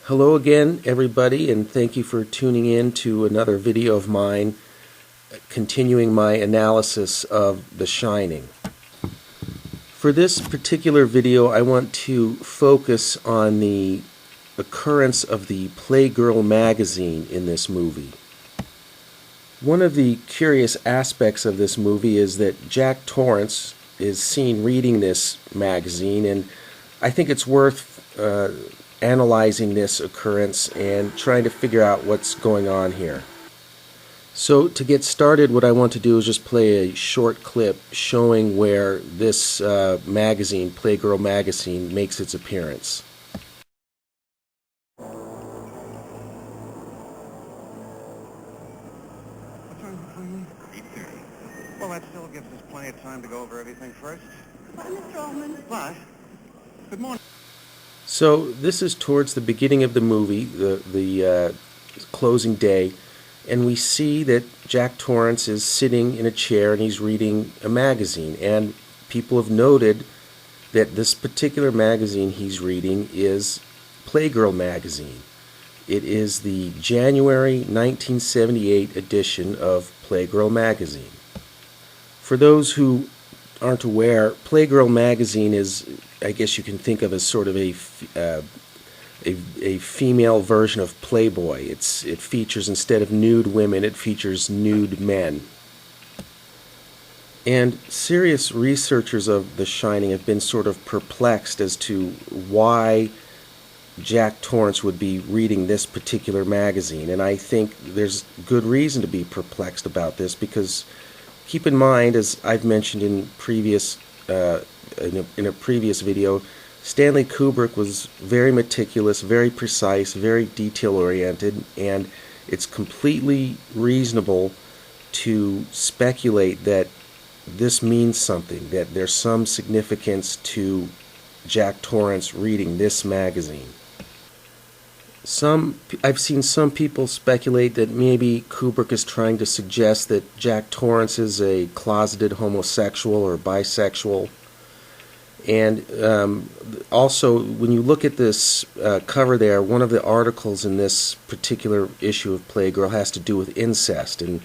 Hello again, everybody, and thank you for tuning in to another video of mine continuing my analysis of The Shining. For this particular video, I want to focus on the occurrence of the Playgirl magazine in this movie. One of the curious aspects of this movie is that Jack Torrance is seen reading this magazine, and I think it's worth analyzing this occurrence and trying to figure out what's going on here. So to get started, what I want to do is just play a short clip showing where this magazine, Playgirl magazine, makes its appearance. What time is it, Stanley? 8:30. Well, that still gives us plenty of time to go over everything first. Bye, Mr. Ullman. Bye. Good morning. So this is towards the beginning of the movie, the closing day, and we see that Jack Torrance is sitting in a chair and he's reading a magazine. And people have noted that this particular magazine he's reading is Playgirl magazine. It is the January 1978 edition of Playgirl magazine. For those who aren't aware, Playgirl magazine is, I guess you can think of as sort of a female version of Playboy. It features, instead of nude women, it features nude men. And serious researchers of The Shining have been sort of perplexed as to why Jack Torrance would be reading this particular magazine. And I think there's good reason to be perplexed about this, because keep in mind, as I've mentioned in a previous video, Stanley Kubrick was very meticulous, very precise, very detail-oriented, and it's completely reasonable to speculate that this means something, that there's some significance to Jack Torrance reading this magazine. I've seen some people speculate that maybe Kubrick is trying to suggest that Jack Torrance is a closeted homosexual or bisexual. And also, when you look at this cover there, one of the articles in this particular issue of Playgirl has to do with incest, and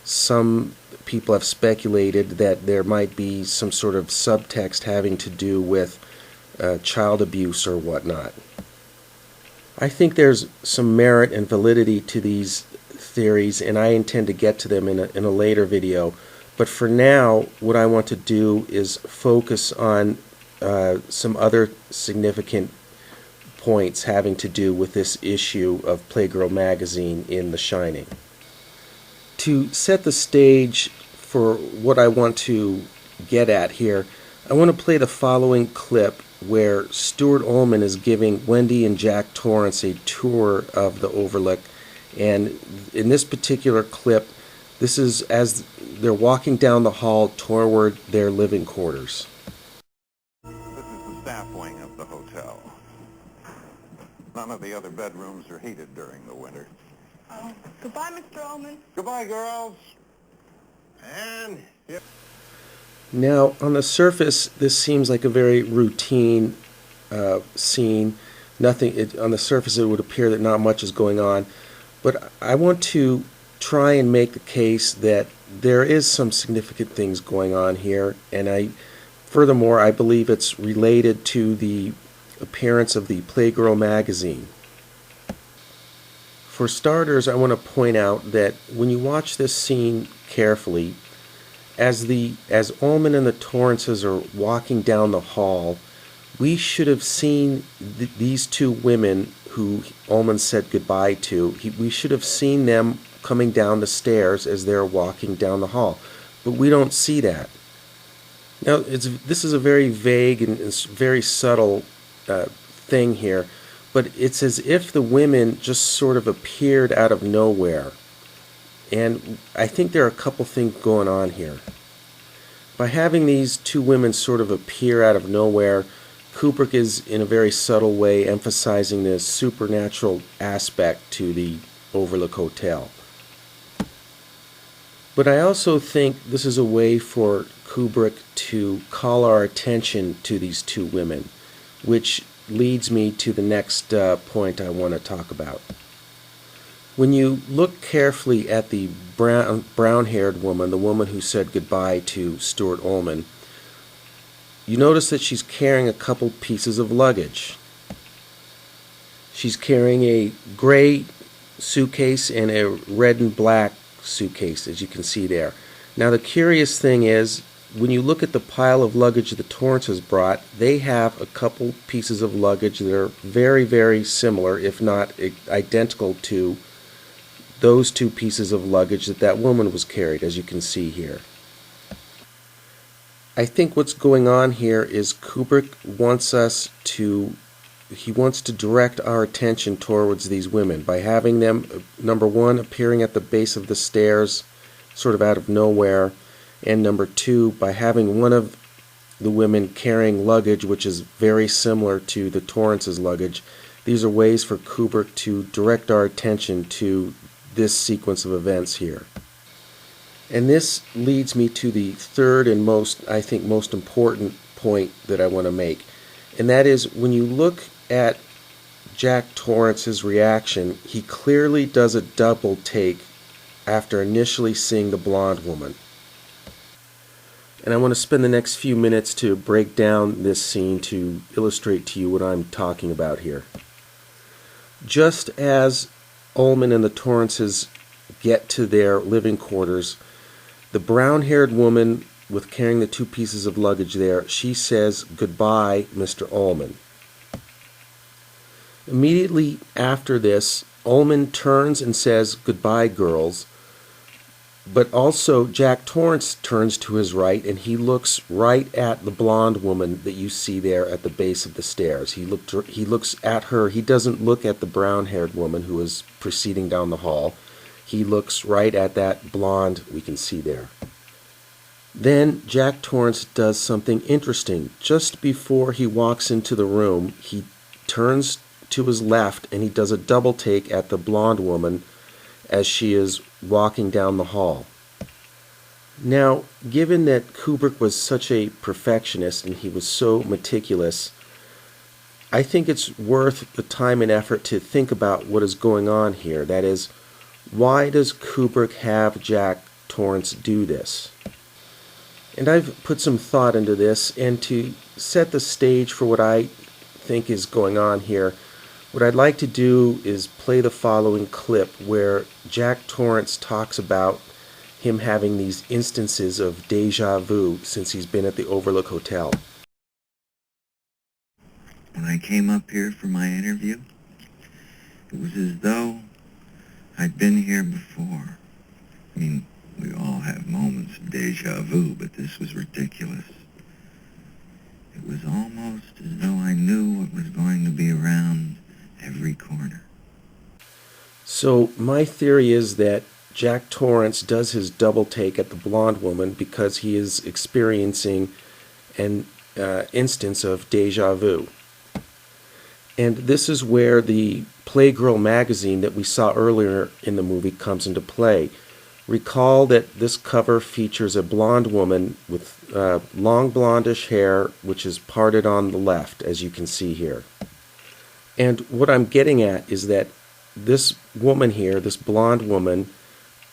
some people have speculated that there might be some sort of subtext having to do with child abuse or whatnot. I think there's some merit and validity to these theories, and I intend to get to them in a later video. But for now, what I want to do is focus on some other significant points having to do with this issue of Playgirl magazine in The Shining. To set the stage for what I want to get at here, I want to play the following clip where Stuart Ullman is giving Wendy and Jack Torrance a tour of the Overlook. And in this particular clip, this is as they're walking down the hall toward their living quarters. This is the staff wing of the hotel. None of the other bedrooms are heated during the winter. Oh, goodbye, Mr. Ullman. Goodbye, girls. And... yep. Now, on the surface, this seems like a very routine scene. On the surface, it would appear that not much is going on. But I want to try and make the case that there is some significant things going on here. And furthermore, I believe it's related to the appearance of the Playgirl magazine. For starters, I want to point out that when you watch this scene carefully, as Ullman and the Torrances are walking down the hall, we should have seen these two women who Ullman said goodbye to. We should have seen them coming down the stairs as they're walking down the hall, but we don't see that. Now, this is a very vague and very subtle thing here, but it's as if the women just sort of appeared out of nowhere. And I think there are a couple things going on here. By having these two women sort of appear out of nowhere, Kubrick is in a very subtle way emphasizing the supernatural aspect to the Overlook Hotel. But I also think this is a way for Kubrick to call our attention to these two women, which leads me to the next point I want to talk about. When you look carefully at the brown-haired woman, the woman who said goodbye to Stuart Ullman, you notice that she's carrying a couple pieces of luggage. She's carrying a gray suitcase and a red and black suitcase, as you can see there. Now the curious thing is, when you look at the pile of luggage that Torrance has brought, they have a couple pieces of luggage that are very, very similar, if not identical to those two pieces of luggage that woman was carried, as you can see here. I think what's going on here is Kubrick wants to direct our attention towards these women by having them, number one, appearing at the base of the stairs, sort of out of nowhere, and number two, by having one of the women carrying luggage which is very similar to the Torrance's luggage. These are ways for Kubrick to direct our attention to this sequence of events here. And this leads me to the third and most important point that I want to make. And that is, when you look at Jack Torrance's reaction, he clearly does a double take after initially seeing the blonde woman. And I want to spend the next few minutes to break down this scene to illustrate to you what I'm talking about here. Just as Ullman and the Torrances get to their living quarters, the brown-haired woman with carrying the two pieces of luggage there, she says, "Goodbye, Mr. Ullman." Immediately after this, Ullman turns and says, "Goodbye, girls." But also Jack Torrance turns to his right and he looks right at the blonde woman that you see there at the base of the stairs. He looks at her. He doesn't look at the brown-haired woman who is proceeding down the hall. He looks right at that blonde we can see there. Then Jack Torrance does something interesting. Just before he walks into the room, he turns to his left and he does a double take at the blonde woman as she is walking down the hall. Now, given that Kubrick was such a perfectionist and he was so meticulous, I think it's worth the time and effort to think about what is going on here. That is, why does Kubrick have Jack Torrance do this? And I've put some thought into this, and to set the stage for what I think is going on here, what I'd like to do is play the following clip where Jack Torrance talks about him having these instances of deja vu since he's been at the Overlook Hotel. When I came up here for my interview, it was as though I'd been here before. I mean, we all have moments of deja vu, but this was ridiculous. It was almost as though I knew what was going to be around every corner. So my theory is that Jack Torrance does his double take at the blonde woman because he is experiencing an instance of deja vu. And this is where the Playgirl magazine that we saw earlier in the movie comes into play. Recall that this cover features a blonde woman with long blondish hair which is parted on the left, as you can see here. And what I'm getting at is that this woman here, this blonde woman,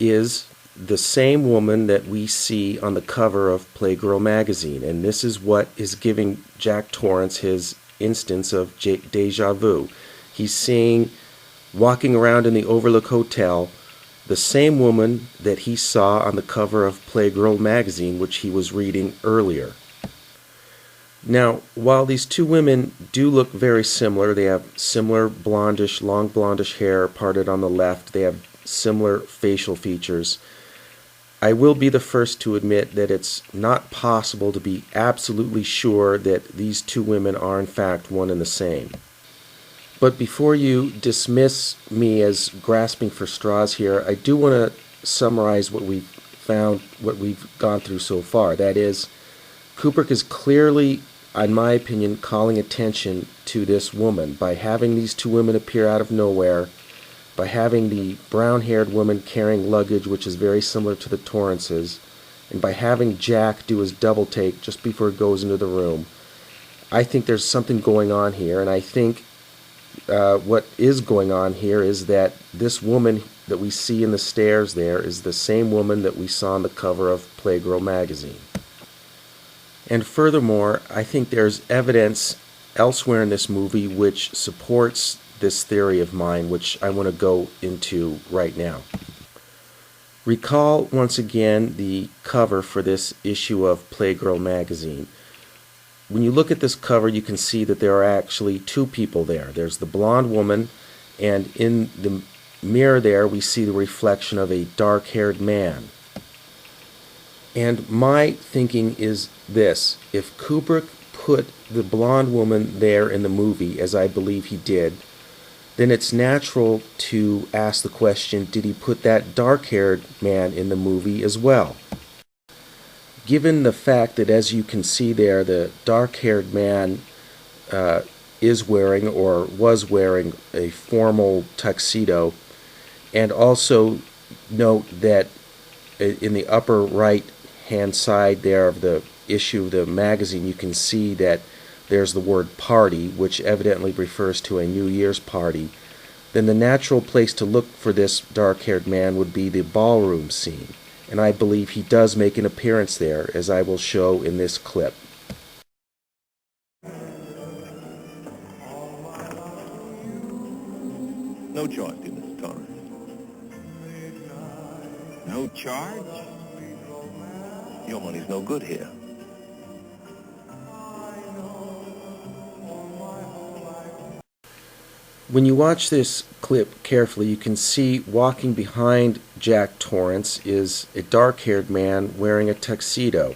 is the same woman that we see on the cover of Playgirl magazine. And this is what is giving Jack Torrance his instance of deja vu. He's seeing, walking around in the Overlook Hotel, the same woman that he saw on the cover of Playgirl magazine, which he was reading earlier. Now, while these two women do look very similar, they have similar blondish, long blondish hair parted on the left, they have similar facial features, I will be the first to admit that it's not possible to be absolutely sure that these two women are in fact one and the same. But before you dismiss me as grasping for straws here, I do want to summarize what we've found, what we've gone through so far. That is, Kubrick is clearly, in my opinion, calling attention to this woman by having these two women appear out of nowhere, by having the brown-haired woman carrying luggage which is very similar to the Torrances, and by having Jack do his double take just before he goes into the room. I think there's something going on here, and I think what is going on here is that this woman that we see in the stairs there is the same woman that we saw on the cover of Playgirl magazine. And furthermore, I think there's evidence elsewhere in this movie which supports this theory of mine, which I want to go into right now. Recall once again the cover for this issue of Playgirl magazine. When you look at this cover, you can see that there are actually two people there. There's the blonde woman, and in the mirror there we see the reflection of a dark-haired man. And my thinking is this: if Kubrick put the blonde woman there in the movie, as I believe he did, then it's natural to ask the question, did he put that dark-haired man in the movie as well? Given the fact that, as you can see there, the dark-haired man is wearing or was wearing a formal tuxedo, and also note that in the upper right-hand side there of the issue of the magazine, you can see that there's the word party, which evidently refers to a New Year's party, then the natural place to look for this dark-haired man would be the ballroom scene. And I believe he does make an appearance there, as I will show in this clip. No charge, dear Mr. Torrance. No charge? Your money's no good here. When you watch this clip carefully, you can see walking behind Jack Torrance is a dark-haired man wearing a tuxedo.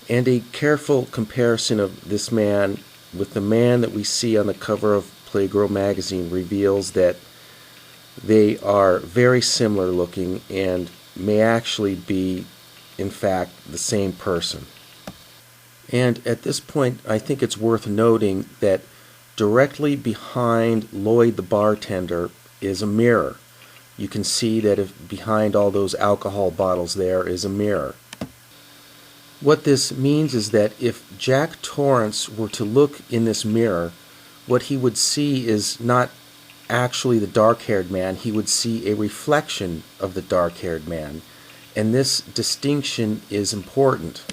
And a careful comparison of this man with the man that we see on the cover of Playgirl magazine reveals that they are very similar looking and may actually be, in fact, the same person. And at this point, I think it's worth noting that directly behind Lloyd the bartender is a mirror. You can see that behind all those alcohol bottles there is a mirror. What this means is that if Jack Torrance were to look in this mirror, what he would see is not actually the dark-haired man. He would see a reflection of the dark-haired man. And this distinction is important.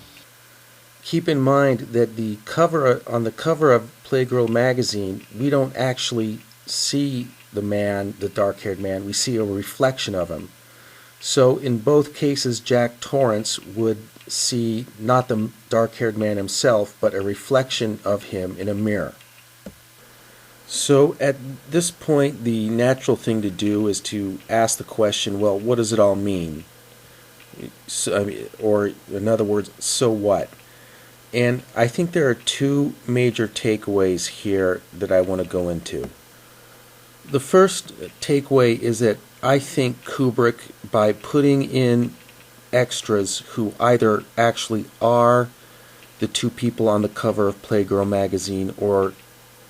Keep in mind that on the cover of Playgirl magazine, we don't actually see the man, the dark-haired man. We see a reflection of him. So in both cases, Jack Torrance would see not the dark-haired man himself, but a reflection of him in a mirror. So at this point, the natural thing to do is to ask the question, well, what does it all mean? Or in other words, so what? And I think there are two major takeaways here that I want to go into. The first takeaway is that I think Kubrick, by putting in extras who either actually are the two people on the cover of Playgirl magazine or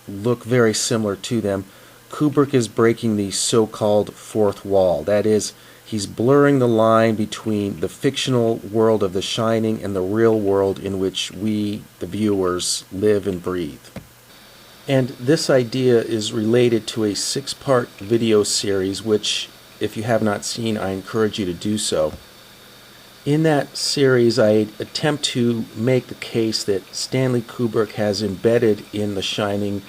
look very similar to them, Kubrick is breaking the so-called fourth wall. That is, he's blurring the line between the fictional world of The Shining and the real world in which we, the viewers, live and breathe. And this idea is related to a 6-part video series, which, if you have not seen, I encourage you to do so. In that series, I attempt to make the case that Stanley Kubrick has embedded in The Shining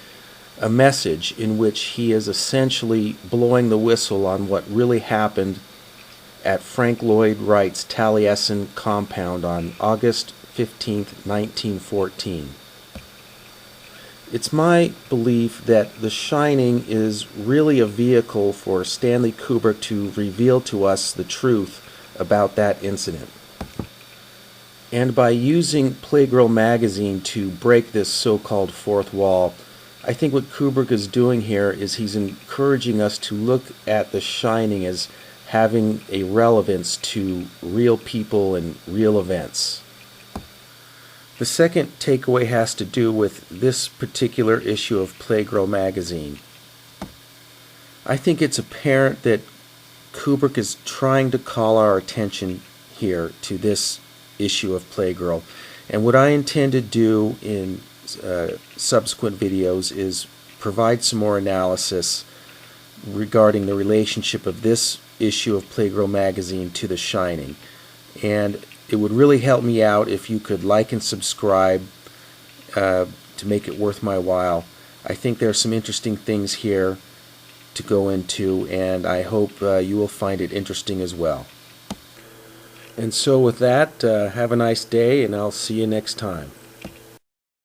a message in which he is essentially blowing the whistle on what really happened at Frank Lloyd Wright's Taliesin compound on August 15, 1914. It's my belief that The Shining is really a vehicle for Stanley Kubrick to reveal to us the truth about that incident. And by using Playgirl magazine to break this so-called fourth wall, I think what Kubrick is doing here is he's encouraging us to look at The Shining as having a relevance to real people and real events. The second takeaway has to do with this particular issue of Playgirl magazine. I think it's apparent that Kubrick is trying to call our attention here to this issue of Playgirl. And what I intend to do in subsequent videos is provide some more analysis regarding the relationship of this issue of Playgirl magazine to The Shining. And it would really help me out if you could like and subscribe to make it worth my while. I think there are some interesting things here to go into, and I hope you will find it interesting as well. And so with that, have a nice day, and I'll see you next time.